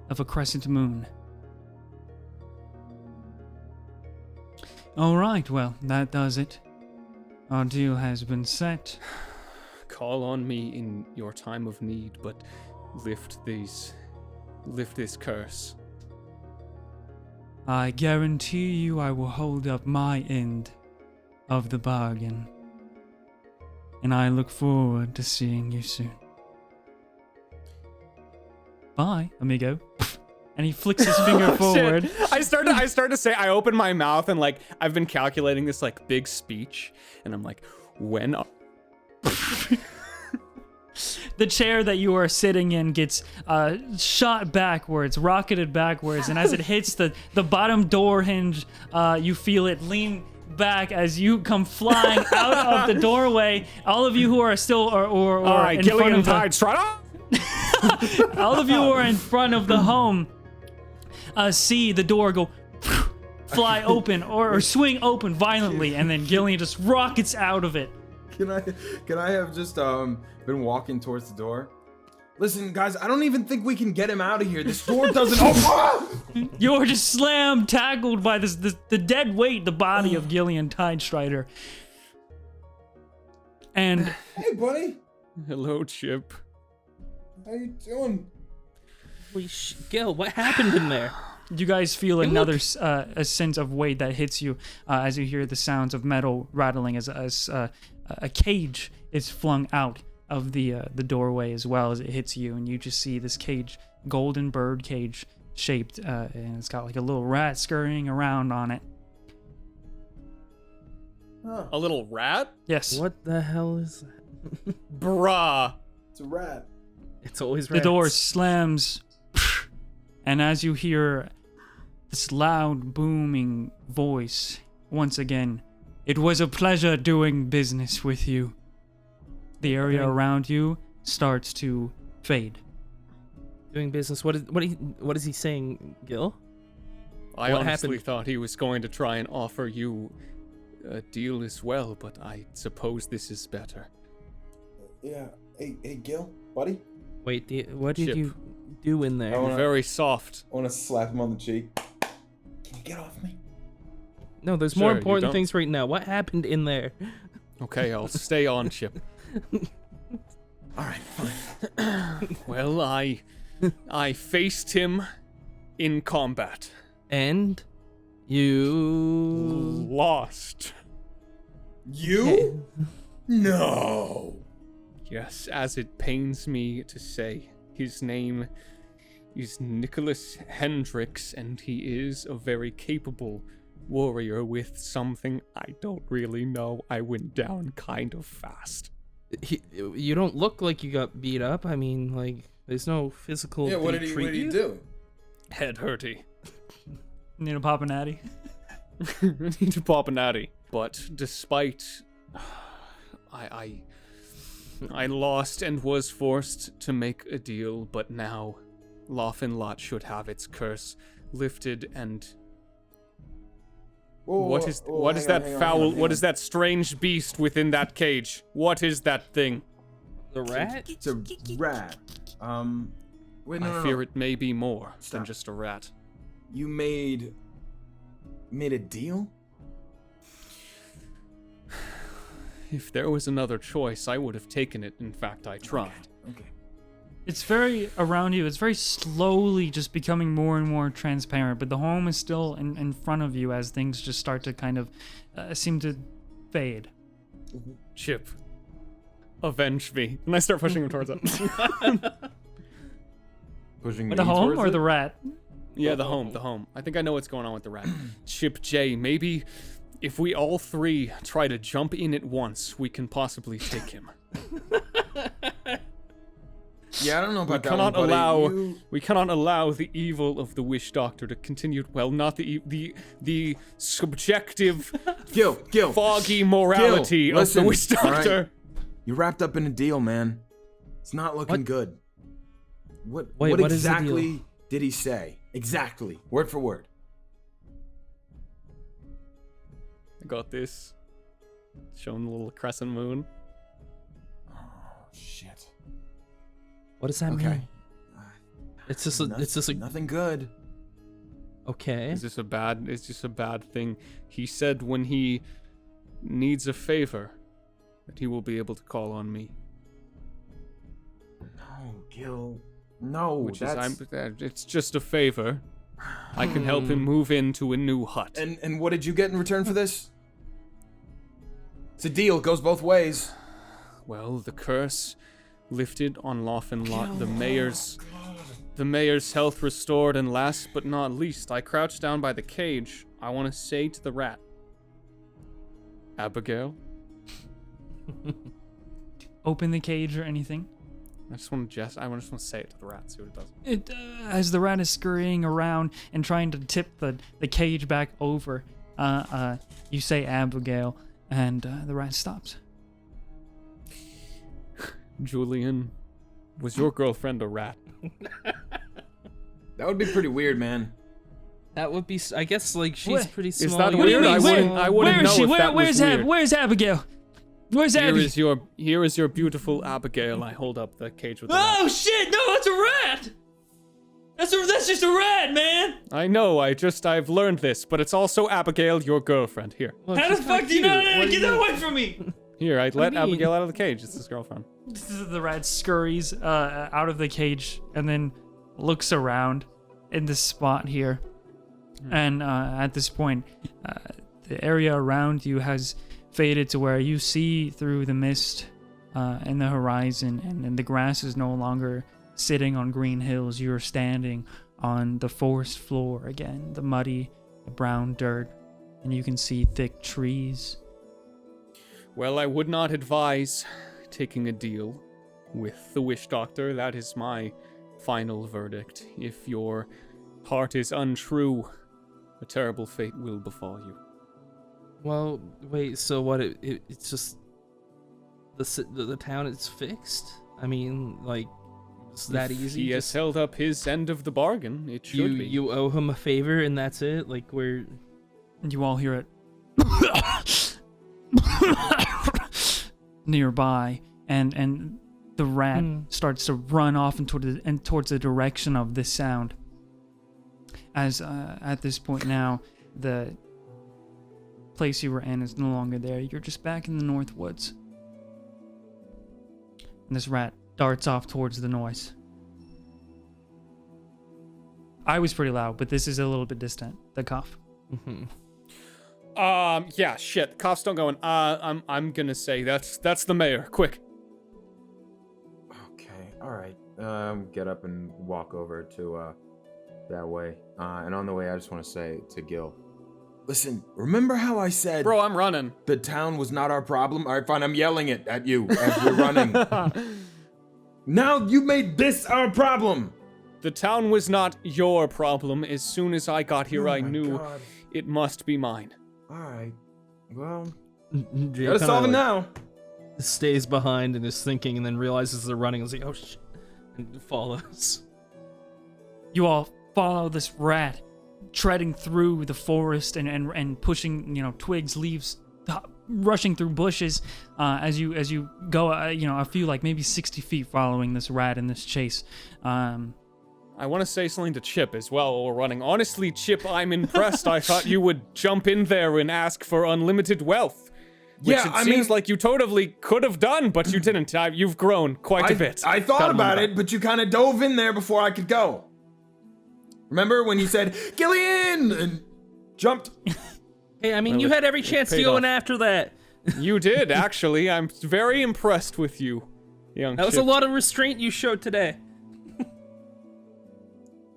of a crescent moon. All right, well, that does it. Our deal has been set. Call on me in your time of need, but lift this curse. I guarantee you I will hold up my end of the bargain. And I look forward to seeing you soon. Bye, amigo. And he flicks his finger forward. Shit. I start to say, I open my mouth and like I've been calculating this like big speech, and I'm like, when The chair that you are sitting in gets shot backwards, rocketed backwards, and as it hits the bottom door hinge, you feel it lean back as you come flying out of the doorway. All of you who are still or all right, in Gillion front of Tidestrider. all of you who are in front of the home see the door go fly open or swing open violently, and then Gillian just rockets out of it. Can I have just been walking towards the door? Listen, guys, I don't even think we can get him out of here. This door doesn't open. You're just slammed, tackled by the dead weight, the body of Gillion Tidestrider. And Hey, buddy. Hello, Chip. How you doing? Gil, what happened in there? you guys feel another a sense of weight that hits you as you hear the sounds of metal rattling as a cage is flung out of the doorway as well as it hits you, and you just see this cage, golden bird cage shaped, and it's got like a little rat scurrying around on it. A little rat? Yes. What the hell is that? Bruh. It's a rat. It's always The rats. door slams, and as you hear this loud, booming voice, once again, "It was a pleasure doing business with you." The area around you starts to fade. Doing business. What is he saying, Gil? I What honestly happened? thought he was going to try and offer you a deal as well, but I suppose this is better. Yeah. Hey, Gil, buddy. Wait, what did Chip. you do in there? wanna- Very soft. I want to slap him on the cheek. Can you get off me? No, there's Sure, more you important don't- things right now. What happened in there? Okay, I'll stay on, Chip. All right, fine. Well, I faced him in combat. And you Lost. You? No. Yes, as it pains me to say, his name is Nicholas Hendricks, and he is a very capable warrior with something I don't really know. I went down kind of fast. you don't look like you got beat up. I mean, like, there's no physical. Yeah, what did he do? Head hurty. Need a pop a natty. Need to pop a natty. But despite I lost and was forced to make a deal, but now Lot should have its curse lifted, and what is that strange beast within that cage? What is that thing? The rat? It's a rat. Wait, no, I fear it may be more than Stop. just a rat. You made a deal? If there was another choice, I would have taken it. In fact, I tried. Okay. It's very around you. It's very slowly just becoming more and more transparent, but the home is still in front of you as things just start to kind of seem to fade. Chip, avenge me. And I start pushing him towards it. Pushing The home or the rat? Yeah, the home. I think I know what's going on with the rat. Chip J, maybe if we all three try to jump in at once, we can possibly take him. Yeah, I don't know about that cannot one, buddy. allow we cannot allow the evil of the Wish Doctor to continue. Well, not the subjective, Gil, foggy morality Gil, of listen, the Wish Doctor. all right? You wrapped up in a deal, man. It's not looking good. Wait, what what is the exactly deal? did he say? Exactly, word for word. I got this. Showing the little crescent moon. Oh shit. What does that Okay. mean? It's just a Nothing good. okay. It's just a bad thing. He said when he needs a favor, that he will be able to call on me. No, Gil. No, Which that's... it's just a favor. I can help him move into a new hut. And what did you get in return for this? It's a deal. Goes both ways. Well, the curse lifted on Lot, the mayor's health restored, and last but not least, I crouched down by the cage. I want to say to the rat, Abigail. Open the cage or anything. I just want to say it to the rat, see what it does. As the rat is scurrying around and trying to tip the cage back over, you say Abigail, and the rat stops. Julian, was your girlfriend a rat? That would be pretty weird, man. That would be, I guess, like, she's What? pretty Is small. that What do you weird? mean? I wouldn't Where is know she? if that was weird. Where's Abigail? Where's Abby? Here is your beautiful Abigail. I hold up the cage with the rat. Oh shit! No, that's a rat. That's just a rat, man. I know, I've learned this, but it's also Abigail, your girlfriend. Here. Look, How the she's fuck kinda do you know cute. that? What do Get you that mean? away from me! Here, I let do you mean? Abigail out of the cage. It's his girlfriend. The rat scurries out of the cage and then looks around in this spot here. And at this point, the area around you has faded to where you see through the mist in the horizon, and the grass is no longer sitting on green hills. You're standing on the forest floor again, the muddy brown dirt, and you can see thick trees. Well, I would not advise taking a deal with the Wish Doctor. That is my final verdict. If your heart is untrue, a terrible fate will befall you. Well, wait, so what, it's just, the town is fixed? I mean, like, it's that If easy? He has Just- held up his end of the bargain. It should be. You owe him a favor and that's it? Like, we're... And you all hear it. nearby, and the rat starts to run off towards the direction of this sound. As at this point now, the place you were in is no longer there. You're just back in the North Woods. And this rat darts off towards the noise. I was pretty loud, but this is a little bit distant. The cough. Yeah, shit. Coughs don't go in. I'm gonna say that's the mayor. Quick. Okay, all right. Get up and walk over to that way. And on the way, I just want to say to Gil, listen, remember how I said, Bro, I'm running. the town was not our problem? All right, fine. I'm yelling it at you as we're running. Now you made this our problem. The town was not your problem. As soon as I got here, Oh I my knew God. it must be mine. All right. Well, Jay gotta kinda, solve it like, now. Stays behind and is thinking, and then realizes they're running. And is like, oh shit, and follows. You all follow this rat, treading through the forest and pushing, twigs, leaves, rushing through bushes as you go, a few, like maybe 60 feet following this rat in this chase. I want to say something to Chip as well while we're running. Honestly, Chip, I'm impressed. I thought you would jump in there and ask for unlimited wealth. Which Yeah, it I seems mean- like you totally could have done, but you didn't. You've grown quite a bit. I thought Gotta about remember. it, but you kind of dove in there before I could go. Remember when you said, Gillion, and jumped? Hey, I mean, Well, you it- had every it chance to paid go off. in after that. You did, actually. I'm very impressed with you, young That was Chip. a lot of restraint you showed today.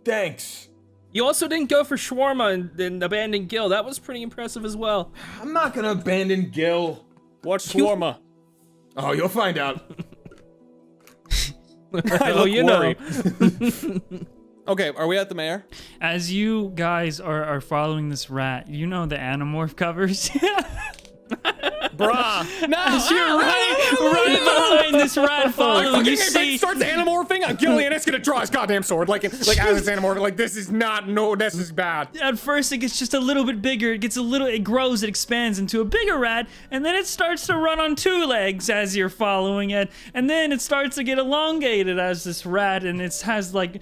Thanks. You also didn't go for shawarma and abandon Gil. That was pretty impressive as well. I'm not gonna abandon Gil. What's shawarma? Oh, you'll find out. I Oh, look you worried. know. Okay, are we at the mayor? As you guys are following this rat, you know the Animorph covers. Bruh. No. As you're right behind this rat following, you see. starts animorphing on Gillian, it's gonna draw his goddamn sword. Like as it's animorphing, like this is bad. At first, it gets just a little bit bigger. It grows, it expands into a bigger rat, and then it starts to run on two legs as you're following it, and then it starts to get elongated as this rat, and it has like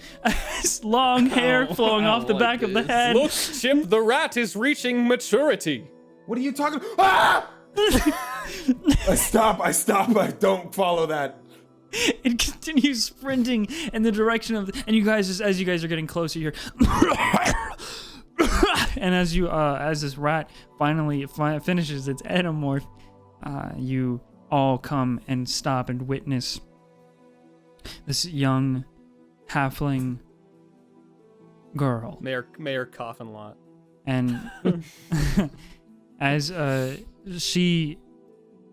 long hair flowing off the back of the head. Look, Chip, the rat is reaching maturity. What are you talking? Ah! I stop. I don't follow that. It continues sprinting in the direction of, and you guys, as you guys are getting closer here, and as this rat finally finishes its endomorph, you all come and stop and witness this young halfling girl. Mayor coughing a lot. And as she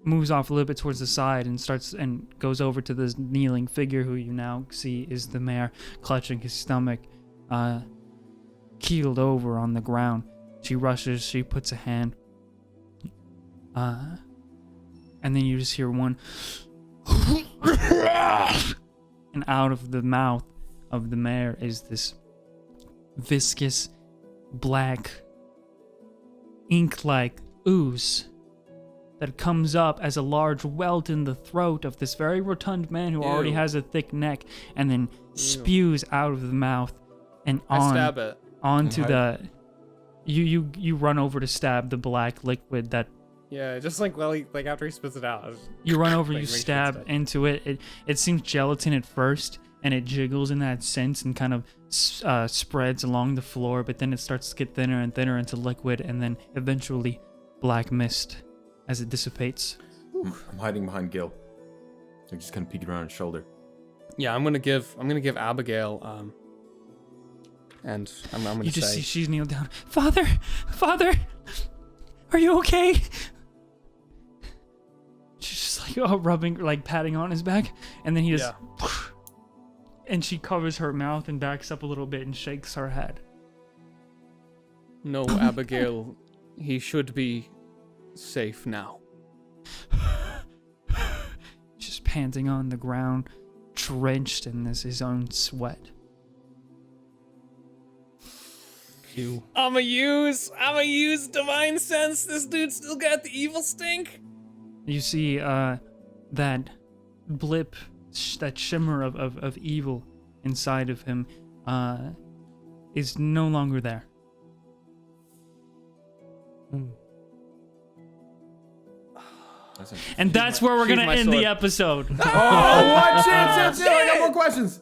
moves off a little bit towards the side and goes over to this kneeling figure who you now see is the mayor, clutching his stomach, keeled over on the ground. She rushes, she puts a hand, and then you just hear one, and out of the mouth of the mayor is this viscous, black, ink-like ooze that comes up as a large welt in the throat of this very rotund man who already has a thick neck, and then spews out of the mouth and I stab it. onto Okay. the. You run over to stab the black liquid that Yeah, just like after he spits it out. you run over, Like, you make sure stab it's dead. into it. It seems gelatin at first, and it jiggles in that sense and kind of spreads along the floor, but then it starts to get thinner and thinner into liquid, and then eventually black mist as it dissipates. I'm hiding behind Gil. I just kind of peeked around his shoulder. Yeah, I'm gonna give Abigail and I'm gonna You just say see she's kneeled down. Father, are you okay? She's just like rubbing, like patting on his back, and then he just, and she covers her mouth and backs up a little bit and shakes her head. no, Abigail, he should be safe now. Just panting on the ground, drenched in his own sweat. I'ma use divine sense. This dude still got the evil stink. You see that blip, that shimmer of evil inside of him is no longer there. And that's where we're going to end the episode. Oh, what? Chill. I got more questions.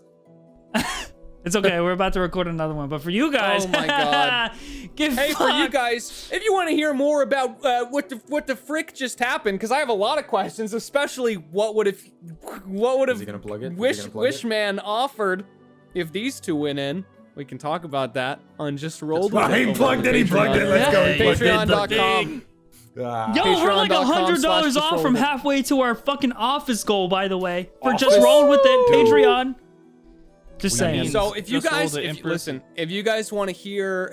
It's okay. We're about to record another one. But for you guys, oh my god. Hey, for you guys, if you want to hear more about what the frick just happened, because I have a lot of questions, especially what would have Wishman offered if these two went in. We can talk about that on Just Rolled. He plugged it. Let's go. Patreon.com. Yo, we're like $100 off from halfway to our fucking office goal, by the way. For Just Rolled With It, Patreon. Just saying. So if you guys, listen, if you guys want to hear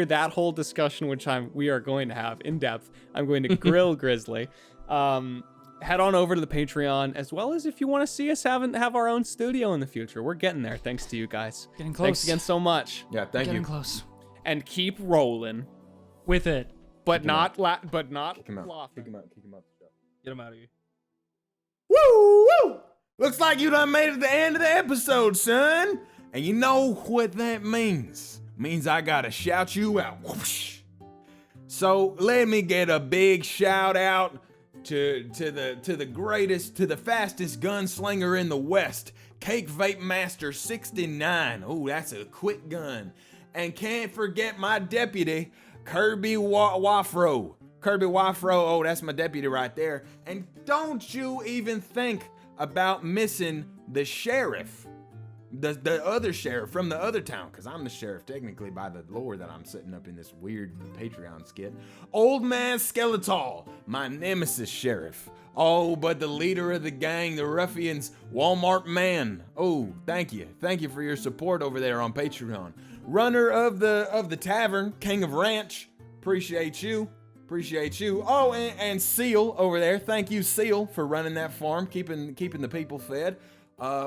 that whole discussion, which we are going to have in depth, I'm going to grill Grizzly. Head on over to the Patreon, as well as if you want to see us have our own studio in the future. We're getting there, thanks to you guys. Getting close. Thanks again so much. Yeah, thank you. Getting close. And keep rolling with it, but not laughing. Kick him out. Kick him out. Get him out of here. Woo! Looks like you done made it to the end of the episode, son. And you know what that means. Means I gotta shout you out. Whoosh. So let me get a big shout out to the fastest gunslinger in the West, Cake Vape Master 69. Oh, that's a quick gun. And can't forget my deputy, Kirby Wafro. Kirby Wafro, oh, that's my deputy right there. And don't you even think about missing the sheriff, the other sheriff from the other town, because I'm the sheriff technically by the lore that I'm setting up in this weird Patreon skit. Old Man Skeletal, my nemesis sheriff. Oh, but the leader of the gang, the ruffians, Walmart Man. Oh, thank you for your support over there on Patreon. Runner of the tavern, King of Ranch, appreciate you. Oh, and Seal over there. Thank you, Seal, for running that farm, keeping the people fed.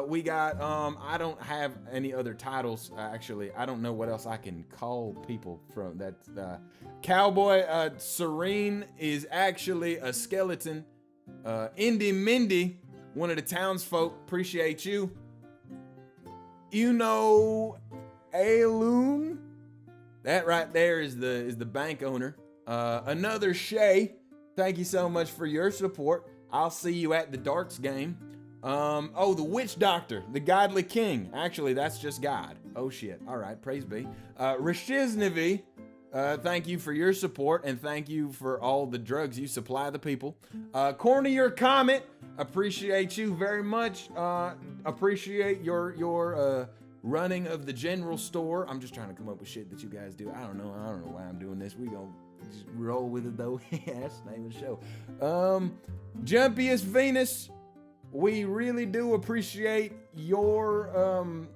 We got, I don't have any other titles, actually. I don't know what else I can call people from that. Cowboy Serene is actually a skeleton. Indy Mindy, one of the townsfolk, appreciate you. You know, Aloon, that right there is the bank owner. Another Shay, thank you so much for your support. I'll see you at the darts game. Oh, the witch doctor, the godly king. Actually, that's just God. Oh shit. All right, praise be. Rashiznevi, thank you for your support and thank you for all the drugs you supply the people. Cornier Comet, appreciate you very much. Appreciate your running of the general store. I'm just trying to come up with shit that you guys do. I don't know why I'm doing this. We gonna just roll with it though. That's the name of the show. Jumpiest Venus, we really do appreciate your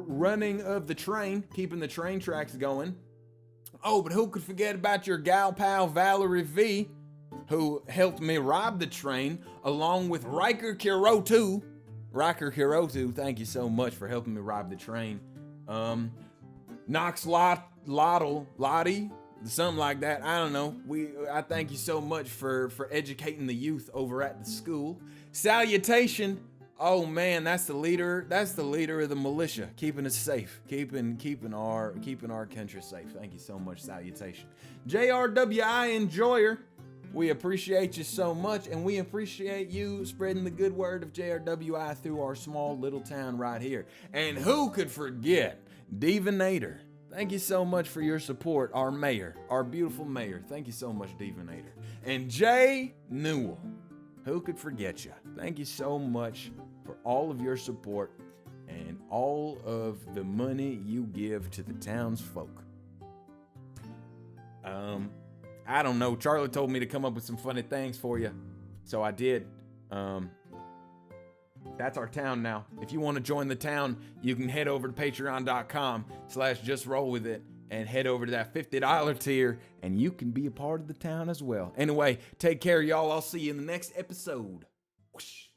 running of the train, keeping the train tracks going. Oh, but who could forget about your gal pal Valerie V, who helped me rob the train, along with Riker Kirotu. Riker Kirotu, thank you so much for helping me rob the train. Knox Lottie, something like that. I don't know. I thank you so much for educating the youth over at the school. Salutation. Oh man, that's the leader of the militia, keeping us safe, keeping our country safe. Thank you so much, Salutation. JRWI Enjoyer, we appreciate you so much, and we appreciate you spreading the good word of JRWI through our small little town right here. And who could forget Divinator? Thank you so much for your support, our mayor, our beautiful mayor. Thank you so much, Divinator. And Jay Newell, who could forget you? Thank you so much for all of your support and all of the money you give to the townsfolk. I don't know. Charlie told me to come up with some funny things for you, so I did. That's our town now. If you want to join the town, you can head over to patreon.com/justrollwithit and head over to that $50 tier, and you can be a part of the town as well. Anyway, take care, y'all. I'll see you in the next episode. Whoosh.